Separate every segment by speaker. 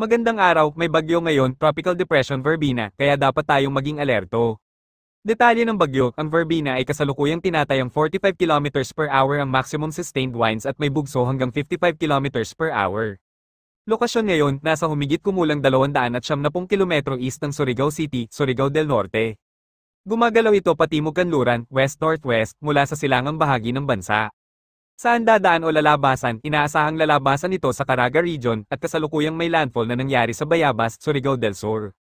Speaker 1: Magandang araw, may bagyo ngayon, Tropical Depression Verbena, kaya dapat tayong maging alerto. Detalye ng bagyo, ang Verbena ay kasalukuyang tinatayang 45 kilometers per hour ang maximum sustained winds at may bugso hanggang 55 kilometers per hour. Lokasyon ngayon, nasa humigit kumulang 270 kilometro east ng Surigao City, Surigao del Norte. Gumagalaw ito patimog kanluran, west-northwest, mula sa silangang bahagi ng bansa. Saan dadaan o lalabasan, inaasahang lalabasan ito sa Caraga Region at kasalukuyang may landfall na nangyari sa Bayabas, Surigao del Sur.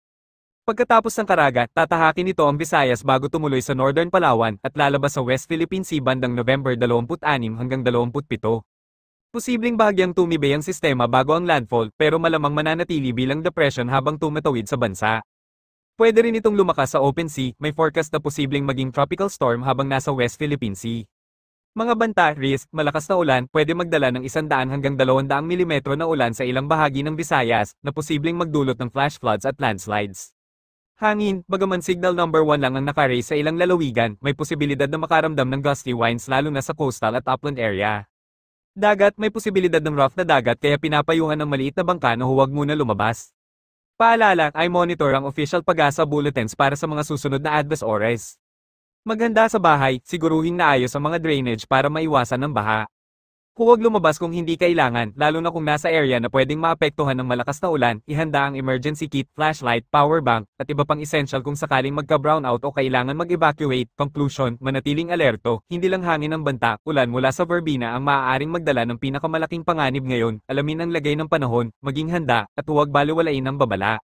Speaker 1: Pagkatapos ng Caraga, tatahakin nito ang Visayas bago tumuloy sa Northern Palawan at lalabas sa West Philippine Sea bandang November 26 hanggang 27. Posibleng bahagyang tumibay ang sistema bago ang landfall pero malamang mananatili bilang depression habang tumatawid sa bansa. Pwede rin itong lumakas sa open sea, may forecast na posibleng maging tropical storm habang nasa West Philippine Sea. Mga banta, risk, malakas na ulan, pwede magdala ng 100 hanggang 200 milimetro na ulan sa ilang bahagi ng Visayas, na posibleng magdulot ng flash floods at landslides. Hangin, bagaman signal number 1 lang ang nakaraise sa ilang lalawigan, may posibilidad na makaramdam ng gusty winds lalo na sa coastal at upland area. Dagat, may posibilidad ng rough na dagat kaya pinapayuhan ng maliit na bangka na huwag muna lumabas. Paalala, ay monitor ang official Pag-asa bulletins para sa mga susunod na advice oras. Maghanda sa bahay, siguruhing naayos ang mga drainage para maiwasan ng baha. Huwag lumabas kung hindi kailangan, lalo na kung nasa area na pwedeng maapektuhan ng malakas na ulan, ihanda ang emergency kit, flashlight, power bank, at iba pang essential kung sakaling magka-brownout o kailangan mag-evacuate. Conclusion, manatiling alerto, hindi lang hangin ng banta, ulan mula sa Verbena ang maaaring magdala ng pinakamalaking panganib ngayon, alamin ang lagay ng panahon, maging handa, at huwag balewalain ang babala.